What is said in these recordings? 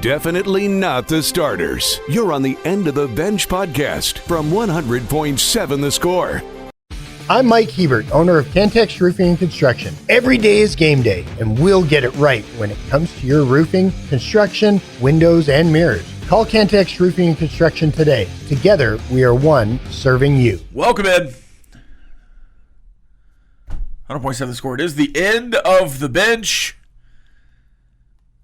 Definitely not the starters. You're on the End of the Bench podcast from 100.7 The Score. I'm Mike Hebert, owner of Cantex Roofing and Construction. Every day is game day, and we'll get it right when it comes to your roofing, construction, windows, and mirrors. Call Cantex Roofing and Construction today. Together, we are one serving you. Welcome in. 100.7 The Score. It is the End of the Bench.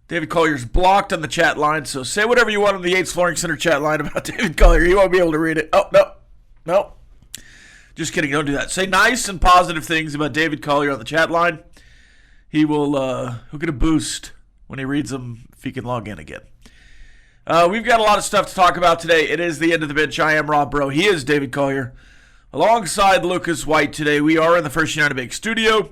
David Collier's blocked on the chat line, so say whatever you want on the Yates Flooring Center chat line about David Collier. You won't be able to read it. Oh, no. Just kidding. Don't do that. Say nice and positive things about David Collier on the chat line. He'll get a boost when he reads them if he can log in again. We've got a lot of stuff to talk about today. It is the End of the Bench. I am Rob Breaux. He is David Collier. Alongside Lucas White today, we are in the First United Bank studio.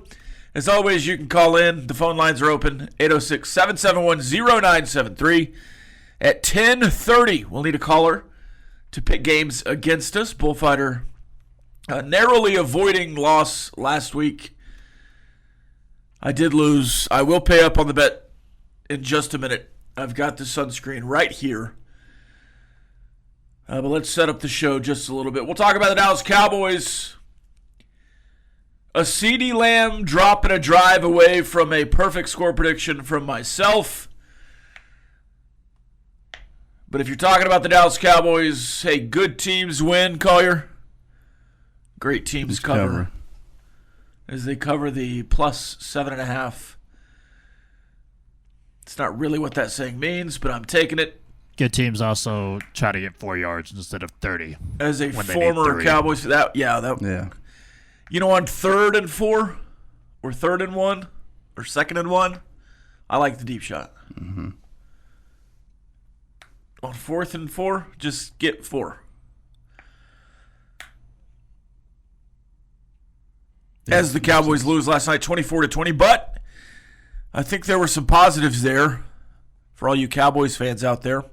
As always, you can call in. The phone lines are open, 806-771-0973. At 10:30, we'll need a caller to pick games against us. Bullfighter narrowly avoiding loss last week. I did lose. I will pay up on the bet in just a minute. I've got the sunscreen right here. But let's set up the show just a little bit. We'll talk about the Dallas Cowboys. A CeeDee Lamb dropping a drive away from a perfect score prediction from myself. But if you're talking about the Dallas Cowboys, hey, good teams win, Collier. Great teams cover. As they cover the plus 7.5. It's not really what that saying means, but I'm taking it. Good teams also try to get 4 yards instead of 30. As a former Cowboys, yeah. You know, on 3rd and 4, or 3rd and 1, or 2nd and 1, I like the deep shot. Mm-hmm. On 4th and 4, just get 4. As the Cowboys lose last night, 24-20, but I think there were some positives there for all you Cowboys fans out there.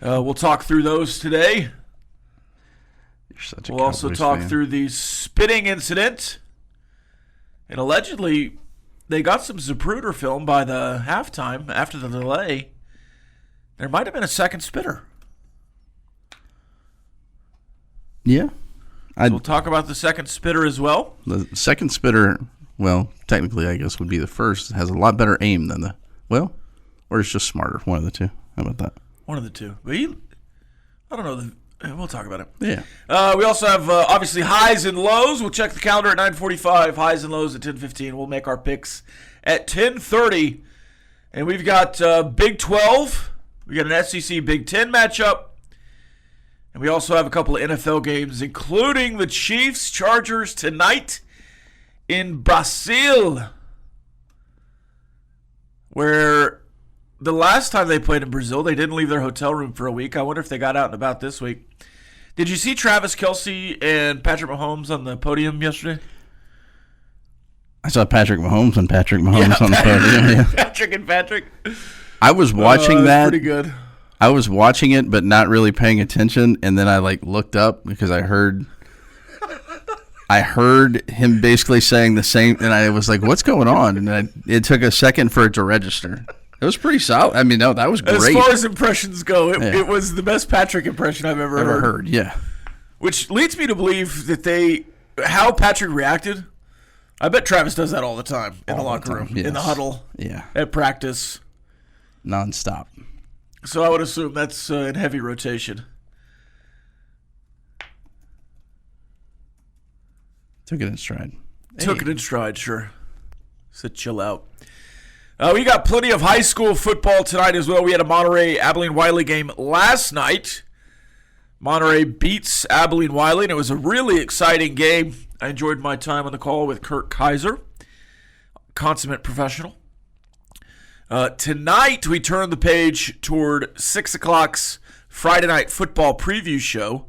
We'll talk through those today. We'll also talk through the spitting incident. And allegedly, they got some Zapruder film by the halftime after the delay. There might have been a second spitter. Yeah. So we'll talk about the second spitter as well. The second spitter, well, technically, I guess, would be the first. It has a lot better aim than or it's just smarter. One of the two. How about that? One of the two. But I don't know. We'll talk about it. Yeah. We also have, obviously, highs and lows. We'll check the calendar at 9:45. Highs and lows at 10:15. We'll make our picks at 10:30. And we've got Big 12. We got an SEC Big 10 matchup. And we also have a couple of NFL games, including the Chiefs-Chargers tonight in Brazil, where the last time they played in Brazil, they didn't leave their hotel room for a week. I wonder if they got out and about this week. Did you see Travis Kelce and Patrick Mahomes on the podium yesterday? I saw Patrick Mahomes on the podium. Yeah. Patrick and Patrick. I was watching that. Pretty good. I was watching it, but not really paying attention, and then I looked up because I heard him basically saying the same, and I was like, "What's going on?" And it took a second for it to register. It was pretty solid. I mean, no, that was great. As far as impressions go, it was the best Patrick impression I've ever heard. Yeah. Which leads me to believe that how Patrick reacted, I bet Travis does that all the time in the locker room, yes. in the huddle, at practice. Nonstop. So I would assume that's in heavy rotation. Took it in stride. Took it in stride, sure. Said chill out. We got plenty of high school football tonight as well. We had a Monterey-Abilene-Wiley game last night. Monterey beats Abilene-Wiley, and it was a really exciting game. I enjoyed my time on the call with Kurt Kaiser, consummate professional. Tonight, we turn the page toward 6 o'clock's Friday night football preview show.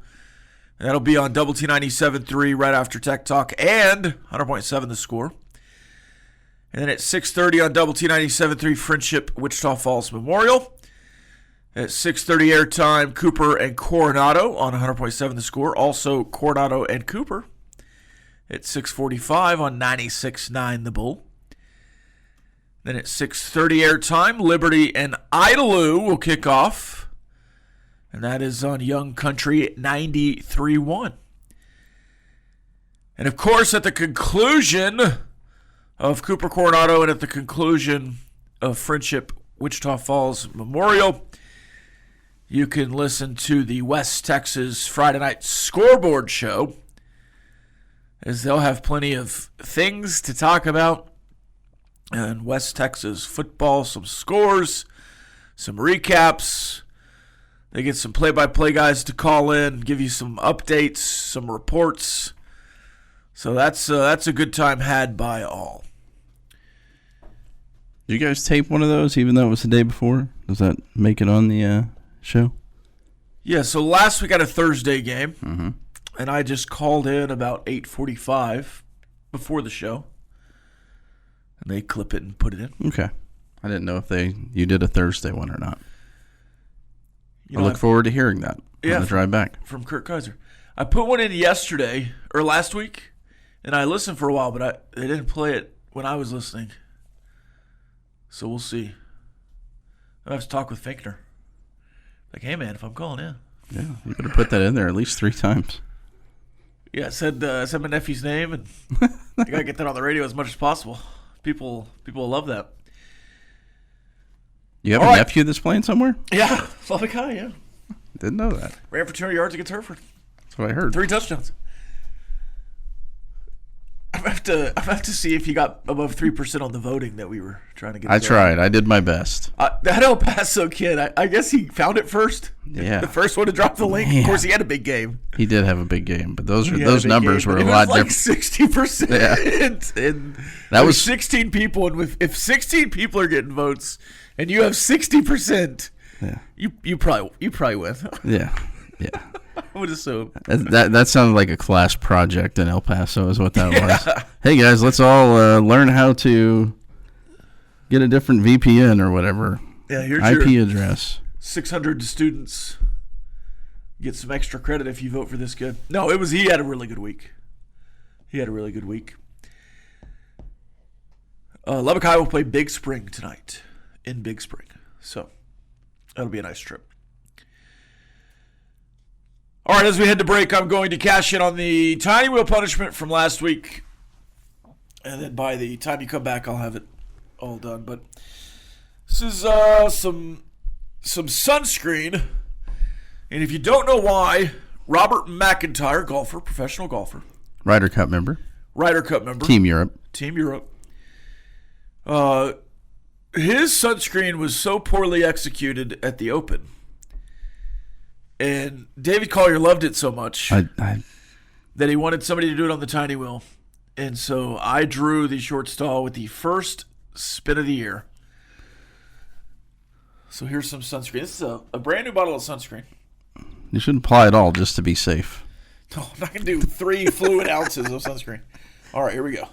And that'll be on Double T 97.3 right after Tech Talk and 100.7 The Score. And then at 6:30 on Double T 97.3 Friendship Wichita Falls Memorial. At 6:30 airtime, Cooper and Coronado on 100.7 The Score. Also Coronado and Cooper at 6:45 on 96.9 The Bull. Then at 6:30 airtime, Liberty and Idalou will kick off. And that is on Young Country 93.1. And of course, at the conclusion of Cooper Coronado and at the conclusion of Friendship Wichita Falls Memorial, you can listen to the West Texas Friday Night Scoreboard Show, as they'll have plenty of things to talk about. And West Texas football, some scores, some recaps. They get some play-by-play guys to call in, give you some updates, some reports. So that's a good time had by all. Did you guys tape one of those, even though it was the day before? Does that make it on the show? Yeah, so last week I had a Thursday game, and I just called in about 8:45 before the show. And they clip it and put it in. Okay. I didn't know if you did a Thursday one or not. You I look forward to hearing that on the drive back. From Kurt Kaiser. I put one in yesterday, or last week, and I listened for a while, but they didn't play it when I was listening. So we'll see. I have to talk with Finkner. Like, hey, man, if I'm calling in. Yeah, you better put that in there at least 3 times. Yeah, I said my nephew's name, and I got to get that on the radio as much as possible. People love that. You have a nephew that's playing somewhere? Yeah, Slavic High, yeah. Didn't know that. Ran for 200 yards against Hereford. That's what I heard. 3 touchdowns. I'm gonna have to see if he got above 3% on the voting that we were trying to get. I tried. I did my best. That El Paso kid, I guess he found it first. Yeah. The first one to drop the link. Man. Of course, he had a big game. He did have a big game, but those numbers were a lot different. 60%. Yeah. And that was 16 people, and if 16 people are getting votes, and you have 60%, yeah, you probably win. Yeah. I would assume. That sounded like a class project in El Paso is what that was. Hey, guys, let's all learn how to get a different VPN or whatever. Yeah, here's IP your address. 600 students get some extra credit if you vote for this kid. No, he had a really good week. Lubbock High will play Big Spring tonight in Big Spring. So that'll be a nice trip. All right, as we head to break, I'm going to cash in on the tiny wheel punishment from last week. And then by the time you come back, I'll have it all done. But this is some sunscreen. And if you don't know why, Robert McIntyre, golfer, professional golfer. Ryder Cup member. Team Europe. His sunscreen was so poorly executed at the Open. And David Collier loved it so much that he wanted somebody to do it on the tiny wheel. And so I drew the short stall with the first spin of the year. So here's some sunscreen. This is a brand new bottle of sunscreen. You shouldn't apply it all just to be safe. No, I'm not going to do 3 fluid ounces of sunscreen. All right, here we go.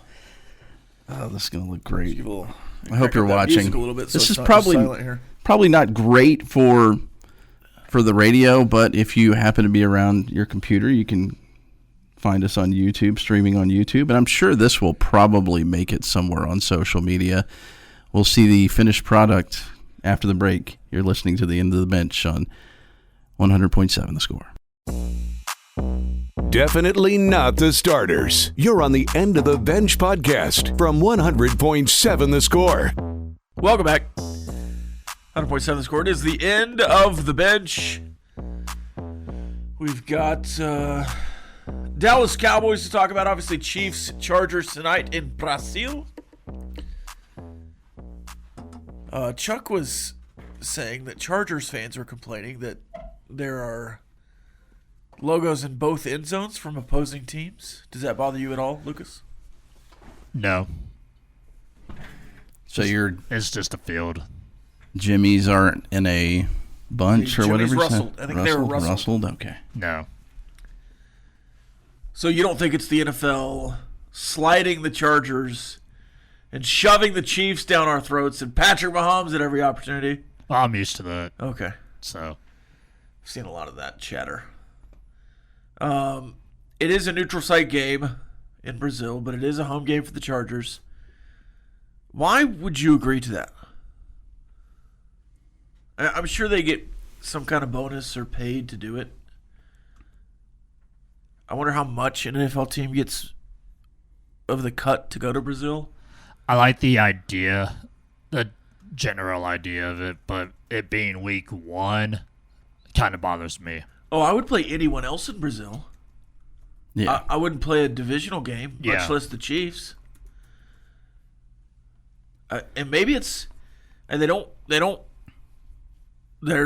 Oh, this is going to look great. I hope you're watching. A little bit, so this is not probably not great for the radio, but if you happen to be around your computer, you can find us on YouTube, streaming on YouTube, and I'm sure this will probably make it somewhere on social media. We'll see the finished product after the break. You're listening to the End of the Bench on 100.7 The Score. Definitely not the starters. You're on the End of the Bench podcast from 100.7 The Score. Welcome back. 100.7 The Score. It is the End of the Bench. We've got Dallas Cowboys to talk about. Obviously, Chiefs, Chargers tonight in Brazil. Chuck was saying that Chargers fans are complaining that there are logos in both end zones from opposing teams. Does that bother you at all, Lucas? No. So it's just a field. Jimmy's aren't in a bunch or whatever. Rustled. I think they were rustled. Okay. No. So you don't think it's the NFL sliding the Chargers and shoving the Chiefs down our throats and Patrick Mahomes at every opportunity? Well, I'm used to that. Okay. So. I've seen a lot of that chatter. It is a neutral site game in Brazil, but it is a home game for the Chargers. Why would you agree to that? I'm sure they get some kind of bonus or paid to do it. I wonder how much an NFL team gets of the cut to go to Brazil. I like the idea, the general idea of it, but it being week 1 kind of bothers me. Oh, I would play anyone else in Brazil. Yeah. I wouldn't play a divisional game, much less the Chiefs. And maybe it's, and they're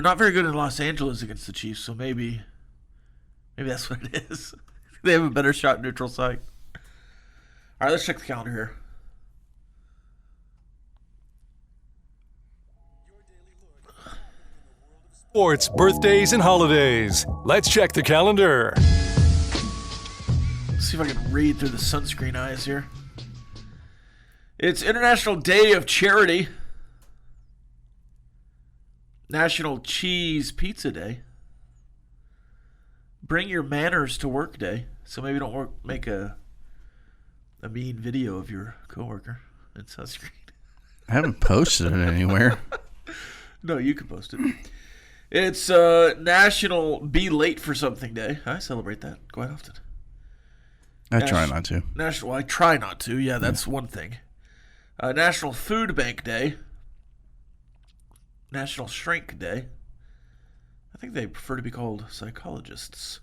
not very good in Los Angeles against the Chiefs, so maybe that's what it is. They have a better shot neutral site. All right, let's check the calendar here. Sports, birthdays, and holidays. Let's check the calendar. Let's see if I can read through the sunscreen eyes here. It's International Day of Charity. National Cheese Pizza Day. Bring Your Manners to Work Day. So maybe don't make a mean video of your coworker in sunscreen. I haven't posted it anywhere. No, you can post it. It's National Be Late for Something Day. I celebrate that quite often. I try not to. I try not to. Yeah, that's one thing. National Food Bank Day. National Shrink Day. I think they prefer to be called psychologists.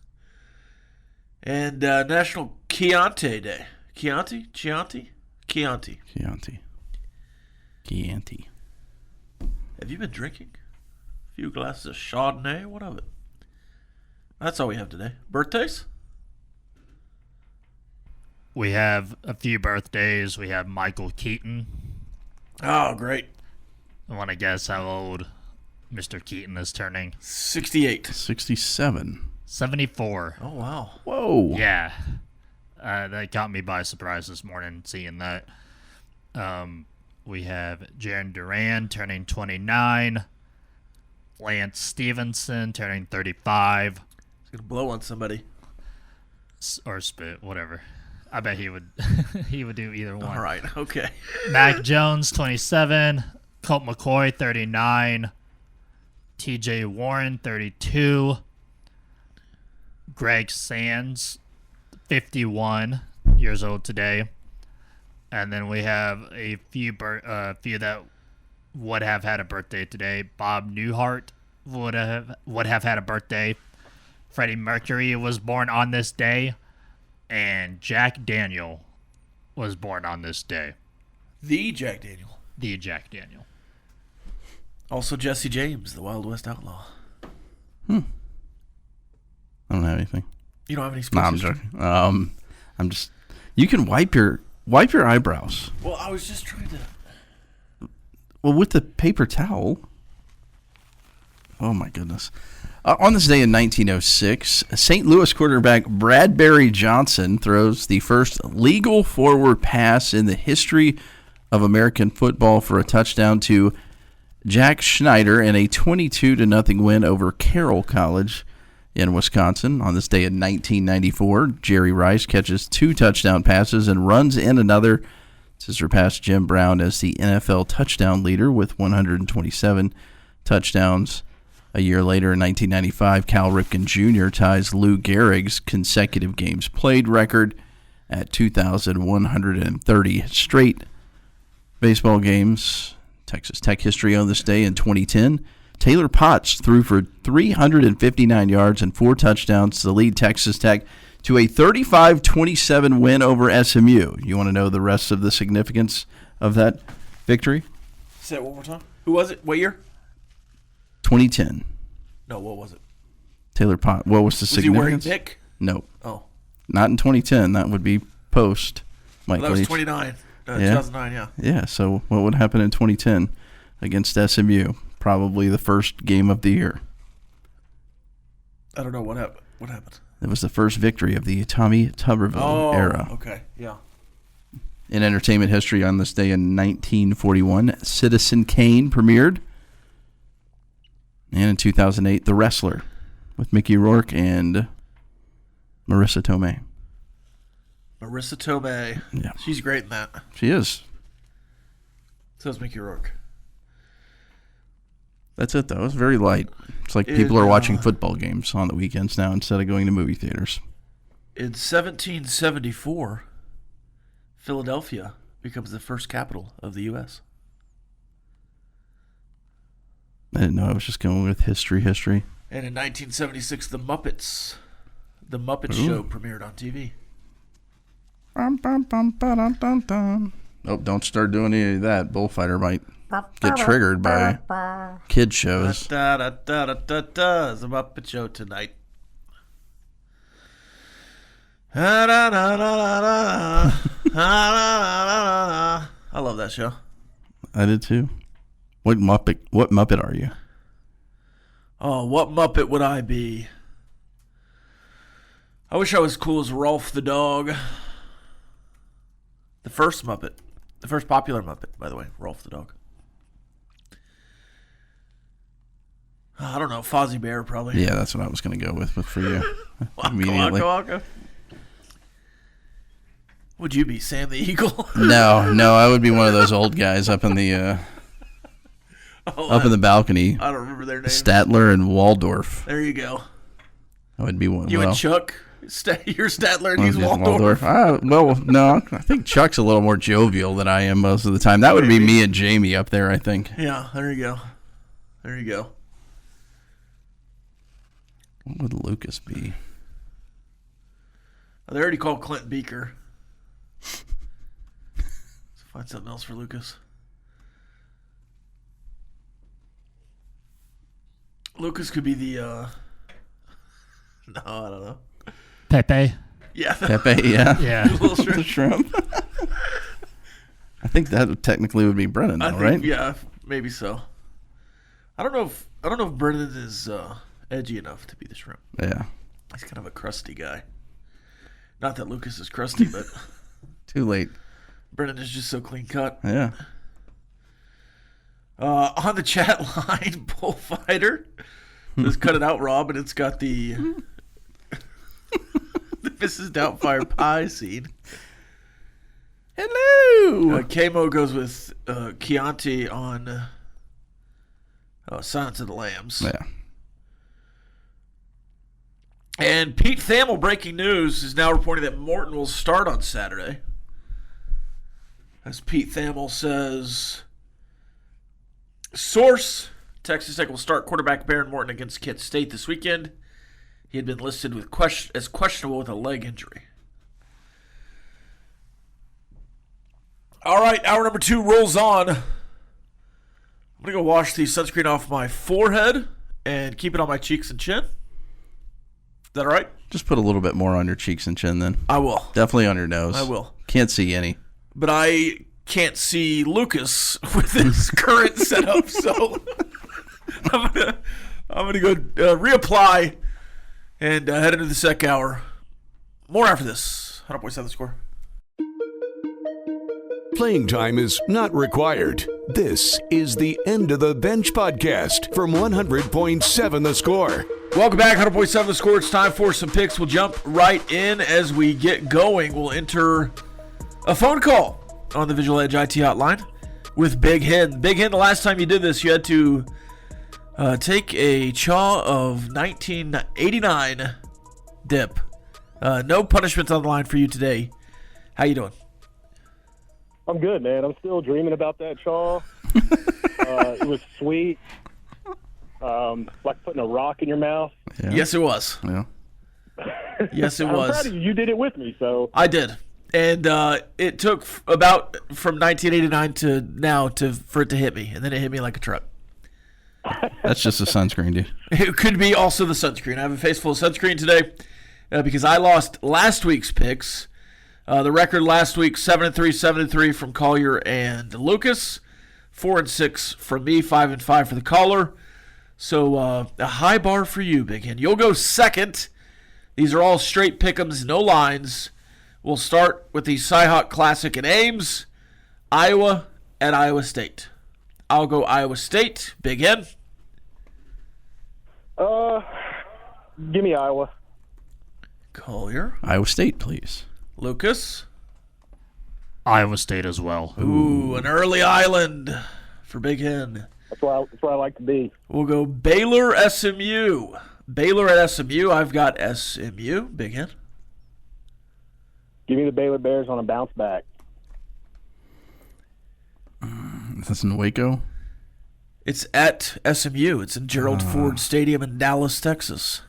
And National Chianti Day. Chianti? Chianti? Chianti. Chianti. Have you been drinking? A few glasses of Chardonnay? What of it? That's all we have today. Birthdays? We have a few birthdays. We have Michael Keaton. Oh, great. I want to guess how old Mr. Keaton is turning. 68. 67. 74. Oh, wow. Whoa. Yeah. That caught me by surprise this morning, seeing that. We have Jaron Duran turning 29. Lance Stevenson turning 35. He's going to blow on somebody. Or spit, whatever. I bet he would he would do either one. All right, okay. Mac Jones, 27. Colt McCoy, 39. TJ Warren, 32. Greg Sands, 51 years old today. And then we have a few that would have had a birthday today. Bob Newhart would have had a birthday. Freddie Mercury was born on this day. And Jack Daniel was born on this day. The Jack Daniel. The Jack Daniel. Also Jesse James, the Wild West Outlaw. I don't have anything. You don't have any No, sports I'm history? joking. I'm just. You can wipe your eyebrows. Well, I was just trying to. Well, with the paper towel. Oh my goodness. On this day in 1906, St. Louis quarterback Bradbury Johnson throws the first legal forward pass in the history of American football for a touchdown to Jack Schneider in a 22-0 win over Carroll College in Wisconsin. On this day in 1994, Jerry Rice catches 2 touchdown passes and runs in another to surpass Jim Brown as the NFL touchdown leader with 127 touchdowns. A year later, in 1995, Cal Ripken Jr. ties Lou Gehrig's consecutive games played record at 2,130 straight baseball games. Texas Tech history on this day in 2010. Taylor Potts threw for 359 yards and 4 touchdowns to lead Texas Tech to a 35-27 win over SMU. You want to know the rest of the significance of that victory? Say it one more time. Who was it? What year? 2010. No, what was it? Taylor Potts. What was the significance? Was he wearing Nick? Nope. Oh. Not in 2010. That would be post Mike Well, that was Leach. 29. 2009, yeah. Yeah, so what would happen in 2010 against SMU? Probably the first game of the year. I don't know what happened. What happened? It was the first victory of the Tommy Tuberville era. Okay, yeah. In entertainment history on this day in 1941, Citizen Kane premiered. And in 2008, The Wrestler with Mickey Rourke and Marissa Tomei. Marissa Tomei. Yeah. She's great in that. She is. So it's Mickey Rourke. That's it, though. It's very light. It's like people are watching football games on the weekends now instead of going to movie theaters. In 1774, Philadelphia becomes the first capital of the U.S. I didn't know. I was just going with history. And in 1976, The Muppet Show premiered on TV. Oh, don't start doing any of that. Bullfighter might get triggered by kid shows. Da da da da da da. The Muppet Show tonight. Da, da, da, da, da, da. I love that show. I did too. What Muppet are you? Oh, what Muppet would I be? I wish I was cool as Rolf the dog. The first Muppet. The first popular Muppet, by the way. Rolf the dog. I don't know. Fozzie Bear, probably. Yeah, that's what I was going to go with for you. Immediately. Waka. Would you be Sam the Eagle? No, I would be one of those old guys up in the in the balcony. I don't remember their names. Statler and Waldorf. There you go. I would be one. You and Chuck. You're Statler and he's Waldorf. Well, no, I think Chuck's a little more jovial than I am most of the time. That would be me and Jamie up there, I think. Yeah, there you go. What would Lucas be? They already called Clint Beaker. Let's find something else for Lucas. Lucas could be the no, I don't know. Pepe. Yeah. Pepe, yeah. Yeah. Little shrimp. The shrimp. I think that technically would be Brennan, though, right? Yeah, maybe so. I don't know if Brennan is edgy enough to be the shrimp. Yeah. He's kind of a crusty guy. Not that Lucas is crusty, but Too late. Brennan is just so clean cut. Yeah. On the chat line, Bullfighter. Let's cut it out, Rob, and it's got the Mrs. Doubtfire pie scene. Hello. Kamo goes with Chianti on Silence of the Lambs. Yeah. And Pete Thamel, breaking news, is now reporting that Morton will start on Saturday. As Pete Thamel says, source, Texas Tech will start quarterback Baron Morton against Kent State this weekend. He had been listed with as questionable with a leg injury. All right, hour number 2 rolls on. I'm going to go wash the sunscreen off my forehead and keep it on my cheeks and chin. Is that all right? Just put a little bit more on your cheeks and chin then. I will. Definitely on your nose. I will. Can't see any. But I can't see Lucas with his current setup, so I'm gonna go reapply and head into the second hour. More after this. 100.7 The Score. Playing time is not required. This is the End of the Bench podcast from 100.7 The Score. Welcome back, 100.7 The Score. It's time for some picks. We'll jump right in as we get going. We'll enter a phone call on the Visual Edge IT hotline with Big Hen. Big Hen, the last time you did this, you had to take a chaw of 1989 dip. No punishments on the line for you today. How you doing? I'm good, man. I'm still dreaming about that chaw. It was sweet. Like putting a rock in your mouth. Yeah. Yes, it was. Yeah. Yes, it I'm was. proud of you. You did it with me, so. I did. And it took about from 1989 to now for it to hit me. And then it hit me like a truck. That's just a sunscreen, dude. It could be also the sunscreen. I have a face full of sunscreen today because I lost last week's picks. The record last week, 7-3, 7-3 from Collier and Lucas. 4-6 from me, 5-5 for the caller. So a high bar for you, Big Hen. You'll go second. These are all straight pick'ems, no lines. We'll start with the Cyhawk Classic in Ames, Iowa at Iowa State. I'll go Iowa State. Big Hen. Give me Iowa. Collier. Iowa State, please. Lucas. Iowa State as well. Ooh, an early island for Big Hen. That's where I like to be. We'll go Baylor SMU. Baylor at SMU. I've got SMU. Big Hen. Give me the Baylor Bears on a bounce back. Is this in Waco? It's at SMU. It's in Gerald Ford Stadium in Dallas, Texas.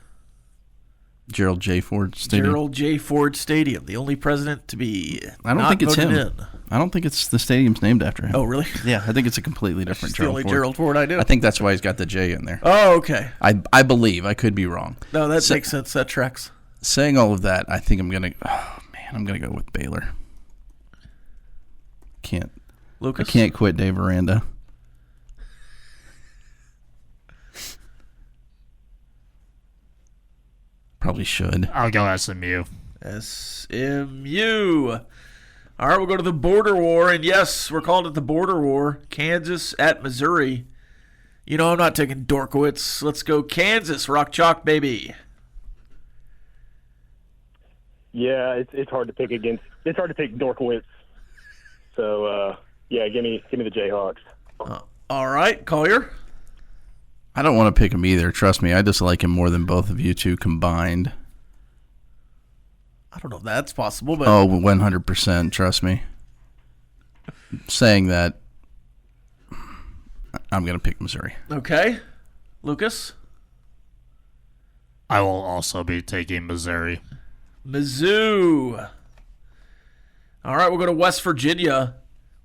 Gerald J. Ford Stadium. Gerald J. Ford Stadium, the only president to be I don't not think it's voted him. in. I don't think it's the stadium's named after him. Oh, really? Yeah, I think it's a completely different It's the only Ford. Gerald Ford I do. I think that's why he's got the J in there. Oh, okay. I believe. I could be wrong. No, that makes sense. That tracks. Saying all of that, I think I'm gonna go with Baylor. Lucas? I can't quit Dave Aranda. Probably should. I'll go SMU. SMU. All right, we'll go to the border war. And yes, we're calling it the border war. Kansas at Missouri. You know I'm not taking Dorkowitz. Let's go Kansas. Rock chalk, baby. Yeah, it's hard to pick against. It's hard to pick Dorkowitz. So yeah, give me the Jayhawks. All right, Collier. I don't want to pick him either. Trust me, I just like him more than both of you two combined. I don't know if that's possible, but 100%. Trust me. Saying that, I'm going to pick Missouri. okay. Lucas. I will also be taking Missouri. Mizzou. All right, we'll go to West Virginia.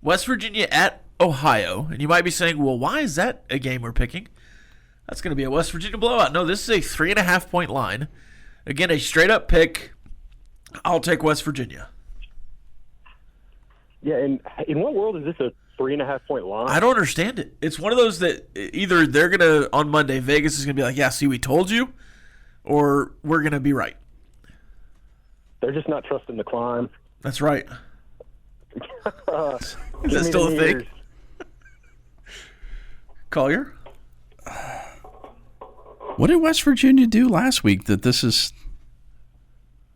West Virginia at Ohio. And you might be saying, well, why is that a game we're picking? That's going to be a West Virginia blowout. No, this is a 3.5-point line. Again, a straight-up pick. I'll take West Virginia. Yeah, and in what world is this a 3.5-point line? I don't understand it. It's one of those that either they're going to, on Monday, Vegas is going to be like, yeah, see, we told you, or we're going to be right. They're just not trusting the climb. That's right. Is that Give me still the a thing? Neers. Collier? What did West Virginia do last week that this is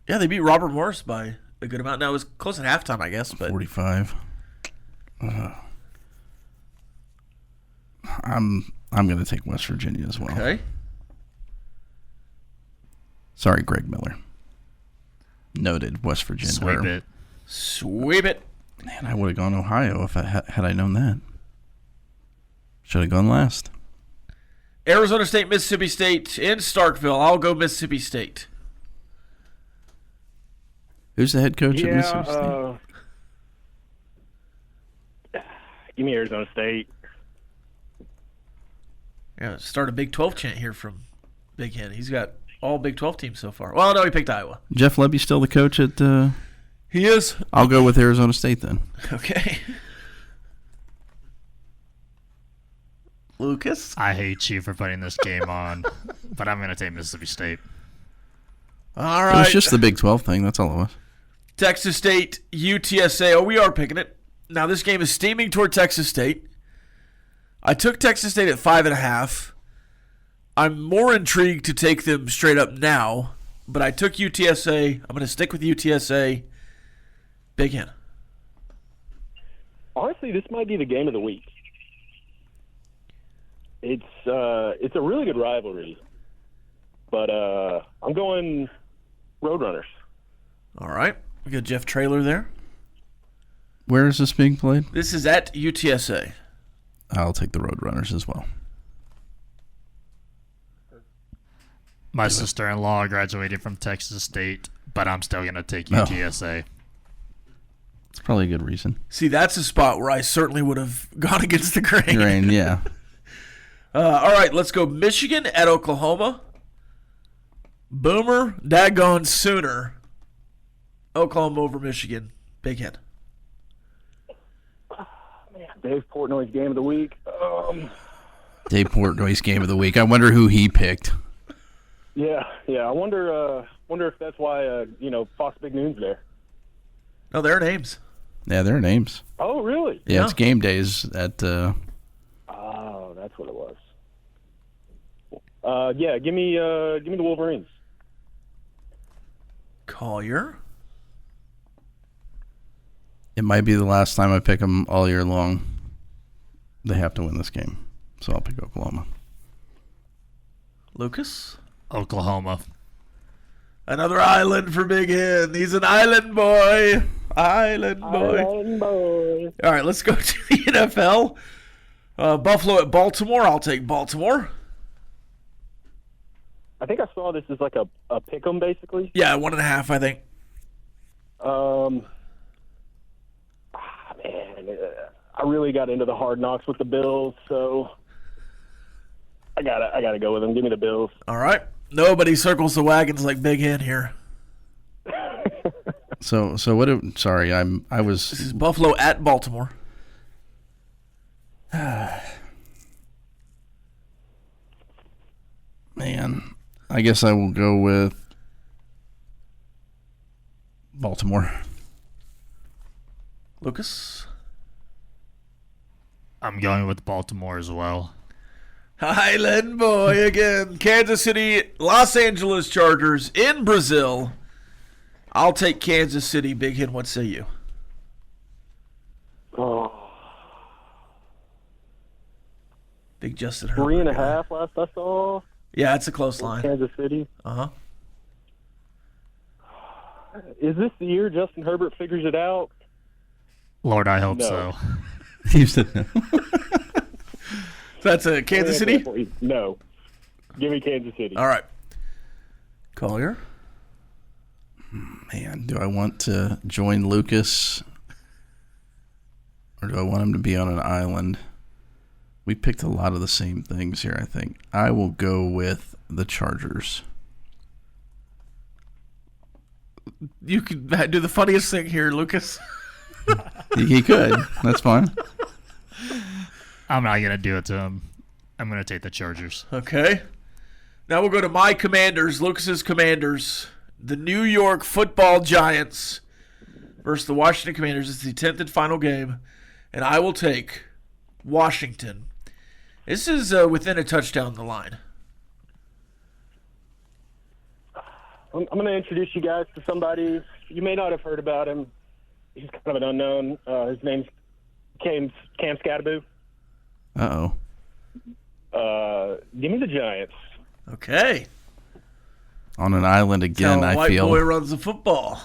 Yeah, they beat Robert Morris by a good amount. Now, it was close at halftime, I guess. But 45? I'm going to take West Virginia as well. okay. Sorry, Greg Miller. Noted West Virginia. Sweep it. Sweep it. Man, I would have gone Ohio if had I known that. Should have gone last. Arizona State, Mississippi State in Starkville. I'll go Mississippi State. Who's the head coach at Yeah, Mississippi State? give me Arizona State. Yeah, start a Big 12 chant here from Big Hen. He's got all Big 12 teams so far. Well, no, he picked Iowa. Jeff Lebby still the coach at... He is. I'll go with Arizona State then. Okay. Lucas? I hate you for putting this game on, but I'm going to take Mississippi State. All It right. was just the Big 12 thing. That's all it was. Texas State, UTSA. Oh, we are picking it. Now, this game is steaming toward Texas State. I took Texas State at 5.5. I'm more intrigued to take them straight up now, but I took UTSA. I'm going to stick with UTSA. Big Hen. Honestly, this might be the game of the week. It's a really good rivalry, but I'm going Roadrunners. All right. We got Jeff Traylor there. Where is this being played? This is at UTSA. I'll take the Roadrunners as well. My sister-in-law graduated from Texas State, but I'm still going to take Oh. UTSA. It's probably a good reason. See, that's a spot where I certainly would have gone against the grain. Grain, yeah. All right, let's go Michigan at Oklahoma. Boomer, daggone Sooner. Oklahoma over Michigan. Big Hen. Dave Portnoy's game of the week. Dave Portnoy's game of the week. I wonder who he picked. Yeah. I wonder if that's why Fox Big Noon's there. No, their names. Yeah, their names. Oh, really? Yeah, it's game days at... Oh, that's what it was. Yeah, give me the Wolverines. Collier. It might be the last time I pick them all year long. They have to win this game, so I'll pick Oklahoma. Lucas? Oklahoma. Another island for Big Hen. He's an island boy. Island boy. All right, let's go to the NFL. Buffalo at Baltimore. I'll take Baltimore. I think I saw this as like a pick 'em, basically. Yeah, 1.5, I think. Man, I really got into the hard knocks with the Bills, so I gotta go with them. Give me the Bills. All right. Nobody circles the wagons like Big Hen here. So what? I was. This is Buffalo at Baltimore. Man, I guess I will go with Baltimore. Lucas? I'm going with Baltimore as well. Highland boy again. Kansas City, Los Angeles Chargers in Brazil. I'll take Kansas City. Big Hen, what say you? Oh, Big Justin Herbert. 3.5 last I saw. Yeah, it's a close line. Kansas City. Uh-huh. Is this the year Justin Herbert figures it out? Lord, I hope No. so. You said no. That's a Kansas City? No. Give me Kansas City. All right. Collier? Man, do I want to join Lucas or do I want him to be on an island? We picked a lot of the same things here, I think. I will go with the Chargers. You could do the funniest thing here, Lucas. He could. That's fine. I'm not going to do it to him. I'm going to take the Chargers. Okay. Now we'll go to my Commanders, Lucas's Commanders. The New York Football Giants versus the Washington Commanders. It's the 10th and final game. And I will take Washington. This is within a touchdown on the line. I'm going to introduce you guys to somebody. You may not have heard about him. He's kind of an unknown. His name's Cam Scattaboo. Uh-oh. Give me the Giants. Okay. On an island again, How a I white feel. boy runs the football.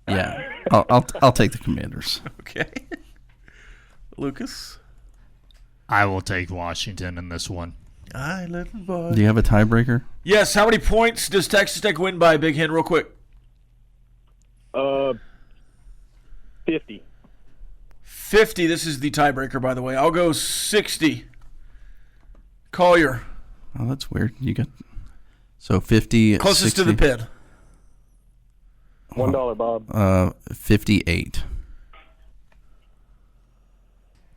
Yeah. I'll take the Commanders. Okay. Lucas? I will take Washington in this one. Island boy. Do you have a tiebreaker? Yes, how many points does Texas Tech win by, Big Hen, real quick? 50. 50. This is the tiebreaker, by the way. I'll go 60. Collier. Oh, that's weird. You got so 50. Closest 60, to the pin. $1, Bob. 58.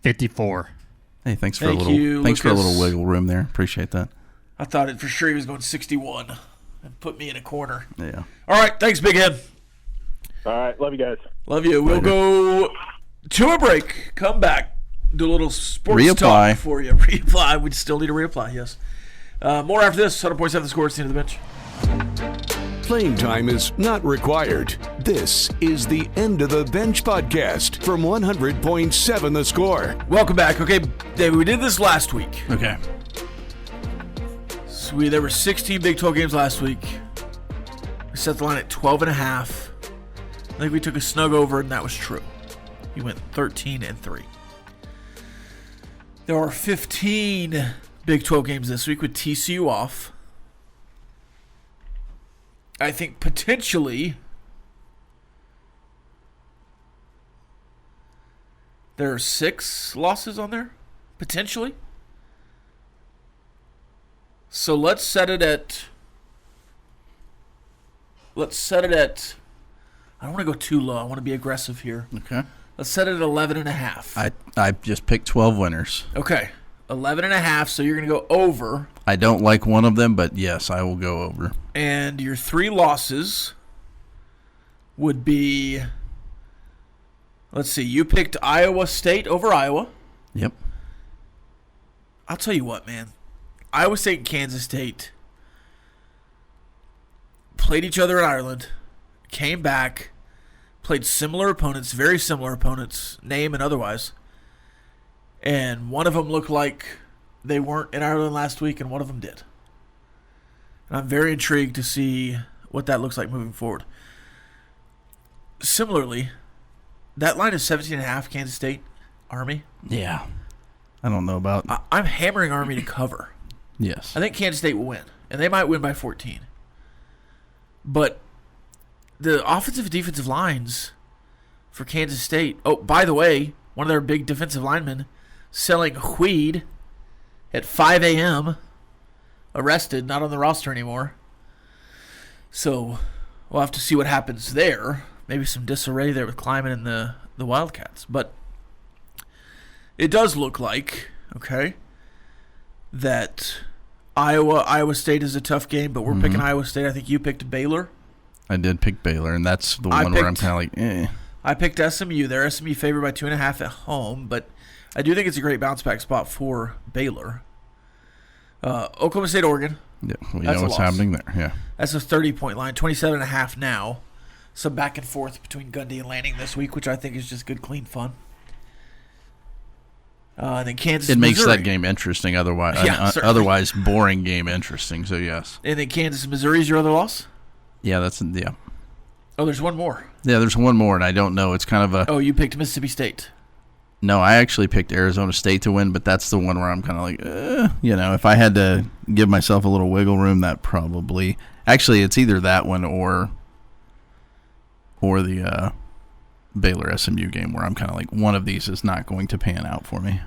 54. Hey, thanks for Thank a little. you, Thanks for a Lucas. little wiggle room there. Appreciate that. I thought it for sure he was going 61 and put me in a corner. Yeah. All right. Thanks, Big Hen. All right. Love you guys. Love you. We'll go to a break. Come back. Do a little sports Reapply. talk for you. Reapply. We still need to reapply, yes. More after this. 100.7 The Score. It's the end of the bench. Playing time is not required. This is the End of the Bench podcast from 100.7 The Score. Welcome back. Okay, David, we did this last week. Okay. So there were 16 Big 12 games last week. We set the line at 12.5. I think we took a snug over, and that was true. He went 13-3. There are 15 Big 12 games this week with TCU off. I think potentially there are 6 losses on there. Potentially. So let's set it at. I don't want to go too low. I want to be aggressive here. Okay. Let's set it at 11.5. I just picked 12 winners. Okay. 11.5, so you're going to go over. I don't like one of them, but yes, I will go over. And your 3 losses would be, let's see, you picked Iowa State over Iowa. Yep. I'll tell you what, man. Iowa State and Kansas State played each other in Ireland, came back, played similar opponents, very similar opponents, name and otherwise. And one of them looked like they weren't in Ireland last week, and one of them did. And I'm very intrigued to see what that looks like moving forward. Similarly, that line is 17.5 Kansas State, Army. Yeah. I don't know about... I'm hammering Army to cover. Yes. I think Kansas State will win, and they might win by 14. But the offensive and defensive lines for Kansas State... Oh, by the way, one of their big defensive linemen selling weed at 5 a.m., arrested, not on the roster anymore. So we'll have to see what happens there. Maybe some disarray there with Kleiman and the Wildcats. But it does look like, okay, that Iowa State is a tough game, but we're picking Iowa State. I think you picked Baylor. I did pick Baylor, and that's the one where I'm kind of like, eh. I picked SMU there. SMU favored by 2.5 at home, but I do think it's a great bounce-back spot for Baylor. Oklahoma State, Oregon. Yeah, we That's know what's happening there. Yeah. That's a 30-point line, 27.5 now. Some back and forth between Gundy and Lanning this week, which I think is just good, clean fun. And then Kansas, it makes Missouri. that game interesting. Otherwise, Yeah, otherwise boring game interesting. So yes. And then Kansas, Missouri is your other loss? Yeah, yeah. Oh, there's one more. Yeah, there's one more, and I don't know. It's kind of a. Oh, you picked Mississippi State. No, I actually picked Arizona State to win, but that's the one where I'm kind of like, if I had to give myself a little wiggle room, that probably. Actually, it's either that one or the Baylor SMU game where I'm kind of like, one of these is not going to pan out for me.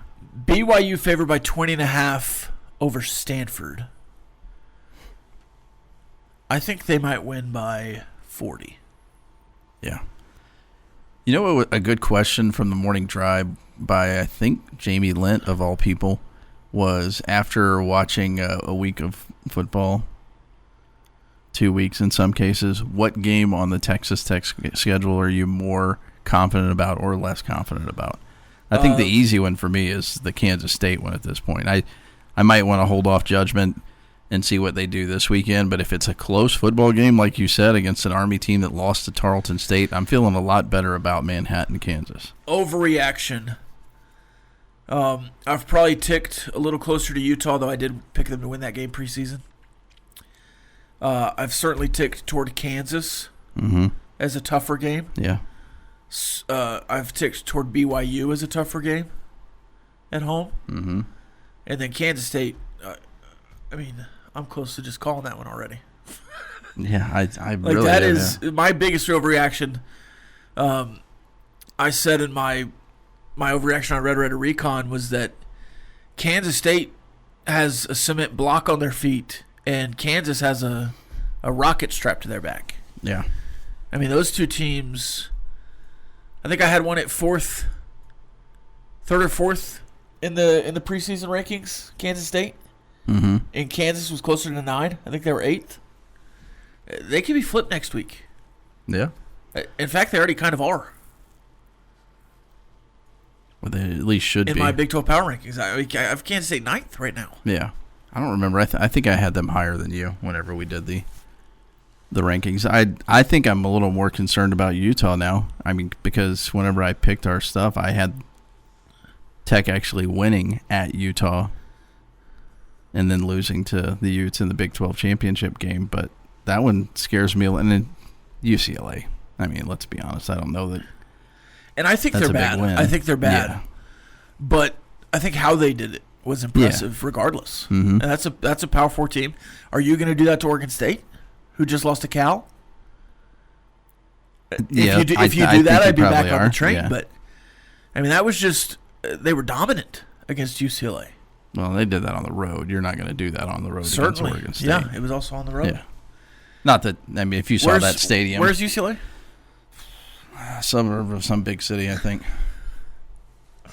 BYU favored by 20.5 over Stanford. I think they might win by 40. Yeah. You know what? A good question from the morning drive by, I think, Jamie Lent, of all people, was after watching a week of football, 2 weeks in some cases, what game on the Texas Tech schedule are you more confident about or less confident about? I think the easy one for me is the Kansas State one at this point. I might want to hold off judgment and see what they do this weekend, but if it's a close football game, like you said, against an Army team that lost to Tarleton State, I'm feeling a lot better about Manhattan, Kansas. Overreaction. I've probably ticked a little closer to Utah, though I did pick them to win that game preseason. I've certainly ticked toward Kansas as a tougher game. Yeah. I've ticked toward BYU as a tougher game at home. Mm-hmm. And then Kansas State, I'm close to just calling that one already. Yeah, I like really that am, is my biggest overreaction. I said in my overreaction on Red Raider Recon was that Kansas State has a cement block on their feet and Kansas has a rocket strapped to their back. Yeah. I mean, those two teams, I think I had one at third or fourth in the preseason rankings, Kansas State. Mm-hmm. And Kansas was closer to 9. I think they were 8th. They could be flipped next week. Yeah. In fact, they already kind of are. Well, they at least should be. In my Big 12 power rankings. I have Kansas State 9th right now. Yeah. I don't remember. I think I had them higher than you whenever we did the rankings. I think I'm a little more concerned about Utah now. I mean, because whenever I picked our stuff, I had Tech actually winning at Utah and then losing to the Utes in the Big 12 championship game. But that one scares me. And then UCLA. I mean, let's be honest. I don't know that. And I think they're bad. I think they're bad. Yeah. But I think how they did it was impressive regardless. Mm-hmm. And that's a Power 4 team. Are you going to do that to Oregon State, who just lost to Cal? Yeah, if you do that, I'd be back on the train. Yeah. But, I mean, that was just they were dominant against UCLA. Well, they did that on the road. You're not going to do that on the road against Oregon State. Yeah, it was also on the road. Yeah. Not that, I mean, if you saw that stadium. Where's UCLA? Suburb of some big city, I think.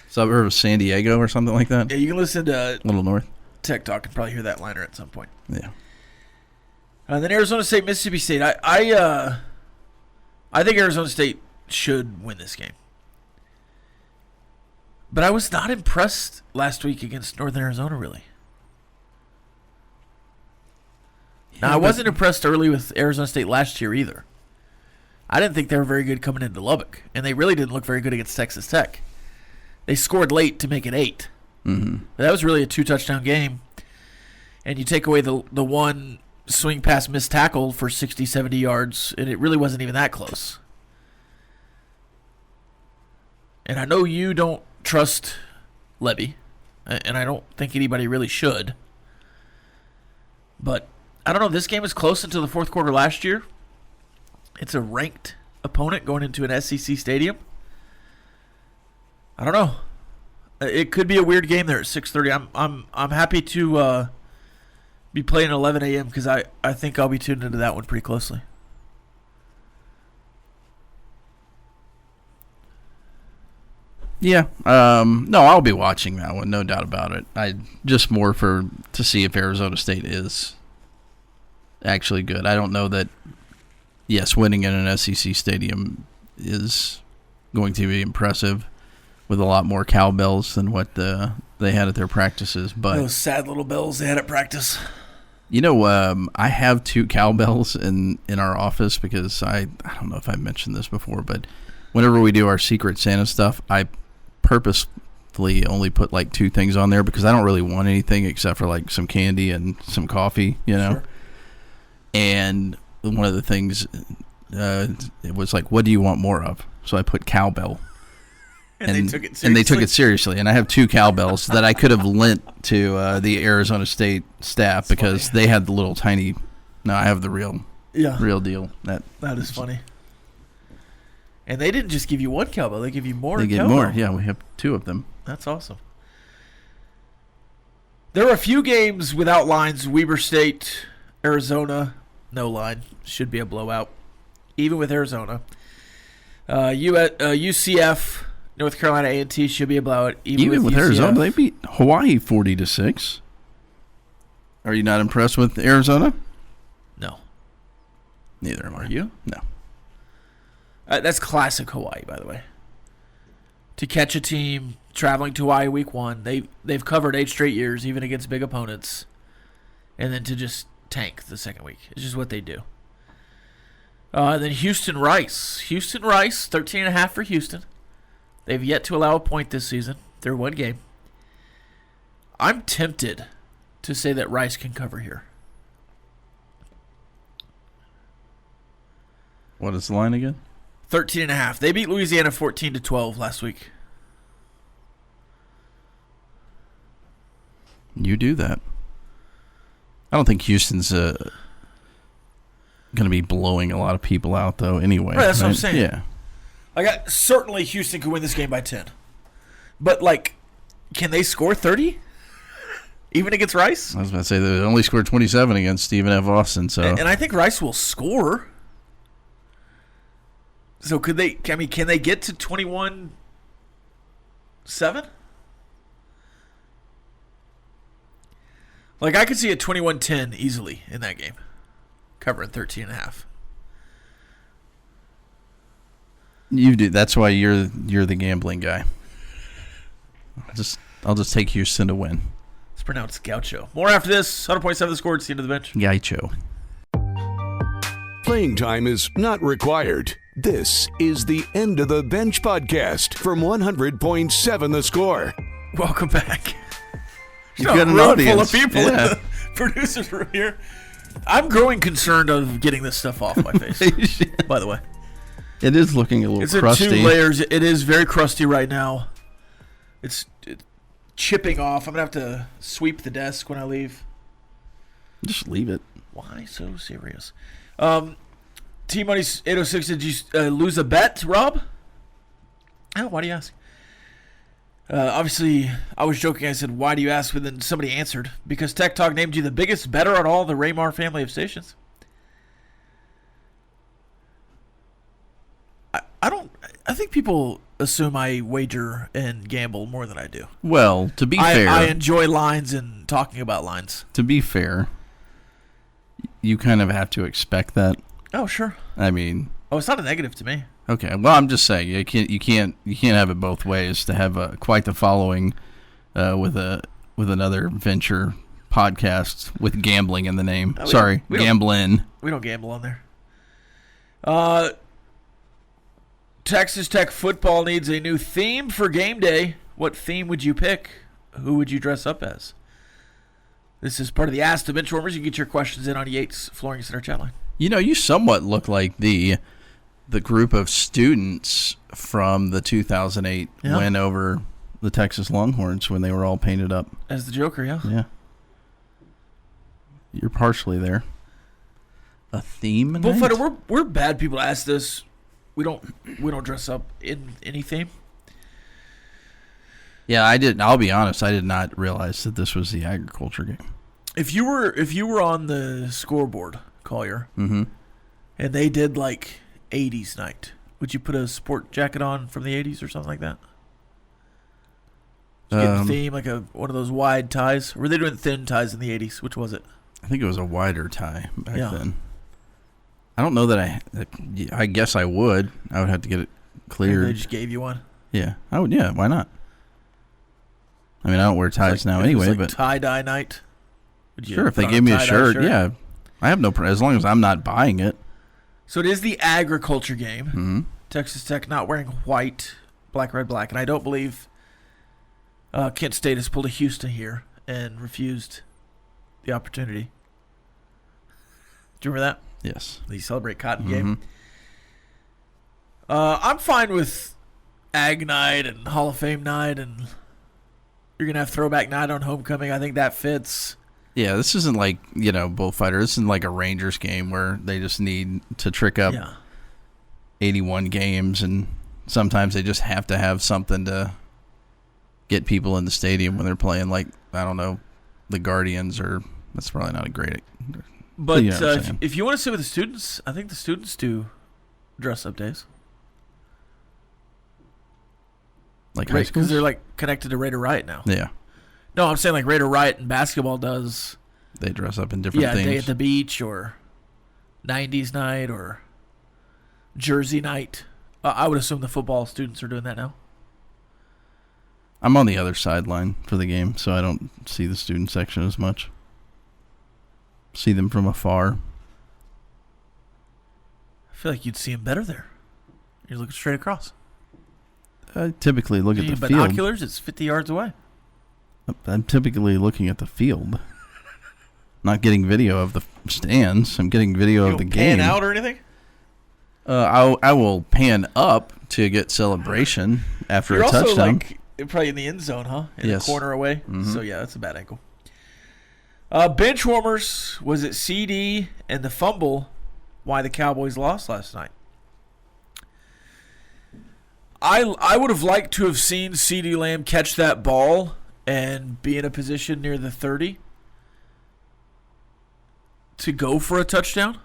Suburb of San Diego or something like that. Yeah, you can listen to a little north. Tech Talk and probably hear that liner at some point. Yeah. Then Arizona State, Mississippi State. I think Arizona State should win this game. But I was not impressed last week against Northern Arizona, really. Now, I wasn't impressed early with Arizona State last year either. I didn't think they were very good coming into Lubbock, and they really didn't look very good against Texas Tech. They scored late to make it 8. Mm-hmm. But that was really a 2-touchdown game, and you take away the one swing pass missed tackle for 60, 70 yards, and it really wasn't even that close. And I know you don't trust Levy, and I don't think anybody really should. But I don't know. This game was close until the fourth quarter last year. It's a ranked opponent going into an SEC stadium. I don't know. It could be a weird game there at 6:30. I'm happy to be playing at 11 a.m. because I think I'll be tuned into that one pretty closely. Yeah. No, I'll be watching that one, no doubt about it. I just more to see if Arizona State is actually good. I don't know that, yes, winning in an SEC stadium is going to be impressive with a lot more cowbells than what they had at their practices. But those sad little bells they had at practice. You know, I have 2 cowbells in our office because I don't know if I mentioned this before, but whenever we do our Secret Santa stuff, I purposefully only put like 2 things on there because I don't really want anything except for like some candy and some coffee, you know. Sure. And one of the things, it was like, what do you want more of? So I put cowbell. And they took it seriously. And they took it seriously. And I have 2 cowbells that I could have lent to the Arizona State staff because they had the little tiny. No, I have the real deal. That is funny. And they didn't just give you 1 cowbell; they give you more. They give more. Yeah, we have 2 of them. That's awesome. There were a few games without lines. Weber State, Arizona, no line. Should be a blowout, even with Arizona. UCF. North Carolina A&T should be a blowout. Even with Arizona, they beat Hawaii 40-6. Are you not impressed with Arizona? No. Neither am I. Are you? No. That's classic Hawaii, by the way. To catch a team traveling to Hawaii week 1, they've covered 8 straight years, even against big opponents, and then to just tank the second week. It's just what they do. Then Houston Rice. 13.5 for Houston. They've yet to allow a point this season. They're 1 game. I'm tempted to say that Rice can cover here. What is the line again? 13.5. They beat Louisiana 14-12 last week. You do that. I don't think Houston's going to be blowing a lot of people out, though, anyway. Right, that's what I'm saying. Yeah. Certainly Houston could win this game by 10. But, can they score 30? Even against Rice? I was about to say they only scored 27 against Stephen F. Austin. So, and I think Rice will score. So can they get to 21-7? I could see a 21-10 easily in that game, covering 13.5. You do. That's why you're the gambling guy. I'll just take Houston to win. It's pronounced Gaucho. More after this. 100.7 The Score. It's the end of the bench. Gaucho. Playing time is not required. This is the End of the Bench podcast from 100.7 The Score. Welcome back. You've got an audience full of people in the producer's room here. I'm growing concerned of getting this stuff off my face. By the way. It is looking a little crusty. It's 2 layers. It is very crusty right now. It's chipping off. I'm going to have to sweep the desk when I leave. Just leave it. Why so serious? T-Money's 806, did you lose a bet, Rob? Oh, why do you ask? Obviously, I was joking. I said, why do you ask? But then somebody answered. Because Tech Talk named you the biggest bettor on all the Raymar family of stations. I think people assume I wager and gamble more than I do. Well, to be fair, I enjoy lines and talking about lines. To be fair, you kind of have to expect that. Oh, sure. I mean, it's not a negative to me. Okay, well, I'm just saying you can't have it both ways. To have quite the following with another venture podcast with gambling in the name. Sorry, gambling. We don't gamble on there. Texas Tech football needs a new theme for game day. What theme would you pick? Who would you dress up as? This is part of the Ask The Benchwarmers. You can get your questions in on Yates Flooring Center Chatline. You know, you somewhat look like the group of students from the 2008 win over the Texas Longhorns when they were all painted up. As the Joker, yeah. Yeah. You're partially there. A theme? Bullfighter, we're bad people to ask this. We don't dress up in any theme. Yeah, I didn't. I'll be honest. I did not realize that this was the agriculture game. If you were on the scoreboard, Collier, and they did like 80s night, would you put a sport jacket on from the 80s or something like that? Get the theme, like one of those wide ties. Or were they doing thin ties in the 80s? Which was it? I think it was a wider tie back then. I don't know that I guess I would. I would have to get it cleared. They just gave you one? Yeah. I would. Yeah, why not? I mean, I don't wear ties now anyway, but tie-dye night? Sure, if they gave me a shirt, yeah. I have no problem, as long as I'm not buying it. So it is the agriculture game. Mm-hmm. Texas Tech not wearing white, black, red, black. And I don't believe Kent State has pulled a Houston here and refused the opportunity. Do you remember that? Yes. The Celebrate Cotton game. I'm fine with Ag Night and Hall of Fame Night, and you're going to have Throwback Night on Homecoming. I think that fits. Yeah, this isn't like, Bullfighter. This isn't like a Rangers game where they just need to trick up 81 games, and sometimes they just have to have something to get people in the stadium when they're playing, like, I don't know, the Guardians, or that's probably not a great. But if you want to sit with the students, I think the students do dress-up days. Like high school? Because they're, like, connected to Raider Riot now. Yeah. No, I'm saying like Raider Riot and basketball does. They dress up in different things. Day at the beach or 90s night or Jersey night. I would assume the football students are doing that now. I'm on the other sideline for the game, so I don't see the student section as much. See them from afar. I feel like you'd see them better there. You're looking straight across. I typically look at the field. Binoculars, it's 50 yards away. I'm typically looking at the field. Not getting video of the stands. I'm getting video of the game. Pan out or anything? I will pan up to get celebration after a touchdown. You're also probably in the end zone, huh? In the corner away. So, yeah, that's a bad angle. Benchwarmers, was it CD and the fumble why the Cowboys lost last night? I would have liked to have seen CeeDee Lamb catch that ball and be in a position near the 30 to go for a touchdown.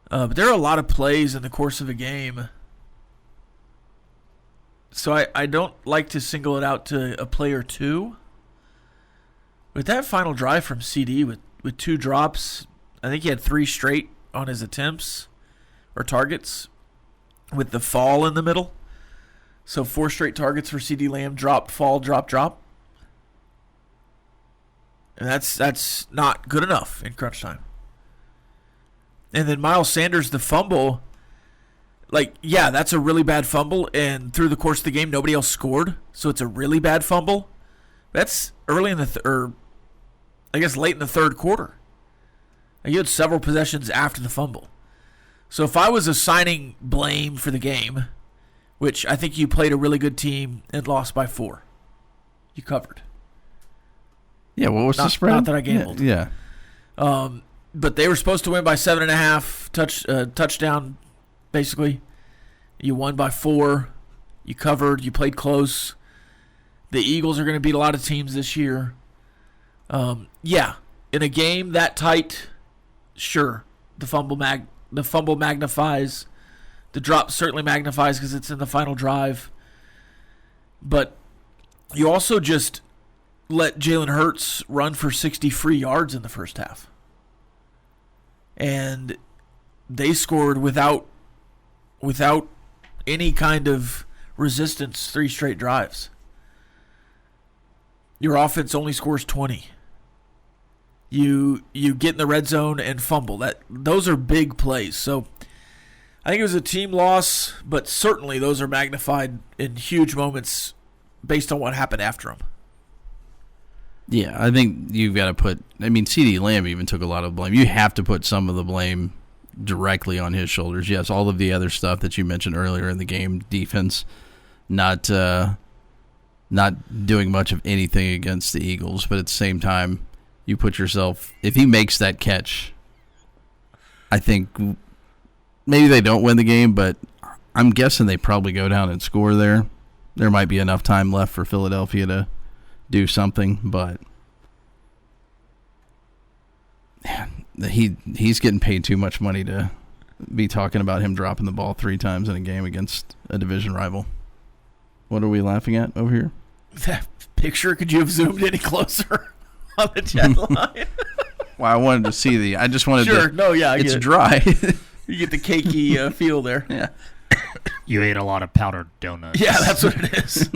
But there are a lot of plays in the course of a game. So I don't like to single it out to a play or two. With that final drive from CD with 2 drops, I think he had 3 straight on his attempts or targets with the fall in the middle. So 4 straight targets for CeeDee Lamb, drop, fall, drop, drop. And that's not good enough in crunch time. And then Miles Sanders, the fumble, that's a really bad fumble, and through the course of the game, nobody else scored, so it's a really bad fumble. That's early in the late in the third quarter. You had several possessions after the fumble. So if I was assigning blame for the game, which I think you played a really good team and lost by 4, you covered. Yeah, what was the spread? Not that I gambled. Yeah. But they were supposed to win by 7.5 touchdown, basically. You won by 4. You covered. You played close. The Eagles are going to beat a lot of teams this year. In a game that tight, sure, the fumble magnifies. The drop certainly magnifies because it's in the final drive. But you also just let Jalen Hurts run for 60 free yards in the first half. And they scored without any kind of resistance 3 straight drives. Your offense only scores 20. You get in the red zone and fumble. Those are big plays. So I think it was a team loss, but certainly those are magnified in huge moments based on what happened after them. Yeah, I think you've got to put – I mean, CeeDee Lamb even took a lot of blame. You have to put some of the blame directly on his shoulders. Yes, all of the other stuff that you mentioned earlier in the game, defense, not doing much of anything against the Eagles, but at the same time, you put yourself – if he makes that catch, I think maybe they don't win the game, but I'm guessing they probably go down and score there. There might be enough time left for Philadelphia to do something, but he's getting paid too much money to be talking about him dropping the ball 3 times in a game against a division rival. What are we laughing at over here? That picture, could you have zoomed any closer on the chat line? Well, I wanted to see I just wanted sure, to. no, yeah, I it's get it. Dry. You get the cakey feel there. Yeah. You ate a lot of powdered donuts. Yeah, that's what it is.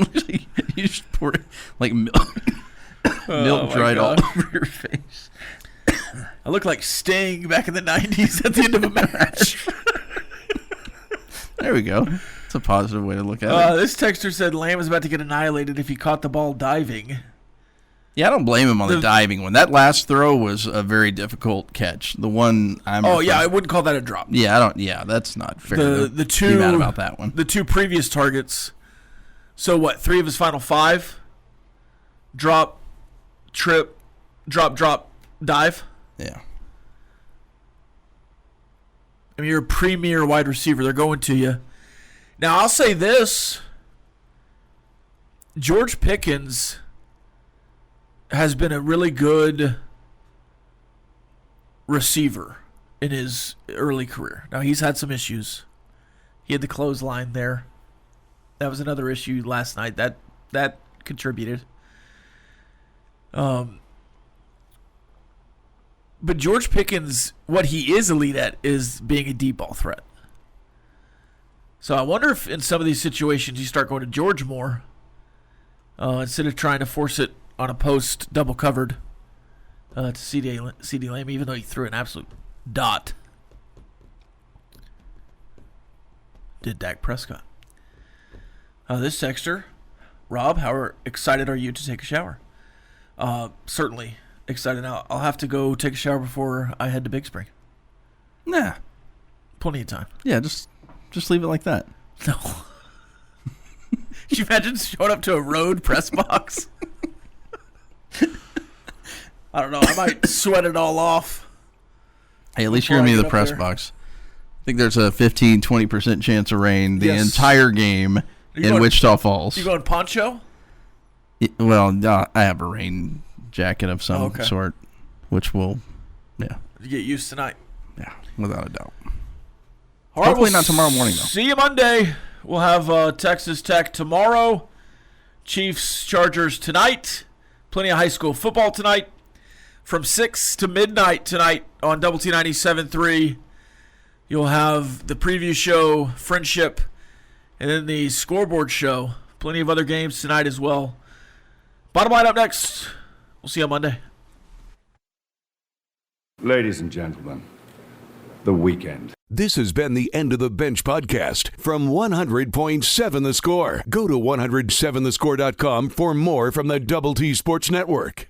You just pour it like milk dried all over your face. I look like Sting back in the 90s at the end of a match. There we go. It's a positive way to look at it. This texter said Lamb was about to get annihilated if he caught the ball diving. Yeah, I don't blame him on the diving one. That last throw was a very difficult catch. The one I wouldn't call that a drop. Yeah, I don't. Yeah, that's not fair. The two be mad about that one. The 2 previous targets. So what? 3 of his final 5. Drop, trip, drop, dive. Yeah. I mean, you're a premier wide receiver. They're going to you. Now, I'll say this. George Pickens has been a really good receiver in his early career. Now, he's had some issues. He had the clothesline there. That was another issue last night. That contributed. But George Pickens, what he is elite at is being a deep ball threat. So I wonder if in some of these situations you start going to George more instead of trying to force it on a post double covered to CeeDee Lamb, even though he threw an absolute dot. Did Dak Prescott. This texter, Rob, how excited are you to take a shower? Certainly excited. Now, I'll have to go take a shower before I head to Big Spring. Nah. Plenty of time. Yeah, just leave it like that. No. Could you imagine showing up to a road press box? I don't know. I might sweat it all off. Hey, at least you're going to be in the press box. I think there's a 15-20% chance of rain the entire game in Wichita Falls. You going poncho? Well, I have a rain jacket of some sort, which will, You get used tonight. Yeah, without a doubt. All right, Hopefully not tomorrow morning, though. See you Monday. We'll have Texas Tech tomorrow. Chiefs, Chargers tonight. Plenty of high school football tonight. From 6 to midnight tonight on Double T 97.3. You'll have the preview show, Friendship, and then the scoreboard show. Plenty of other games tonight as well. Bottom line up next. We'll see you on Monday. Ladies and gentlemen, the weekend. This has been the End of the Bench podcast from 100.7 The Score. Go to 107thescore.com for more from the Double T Sports Network.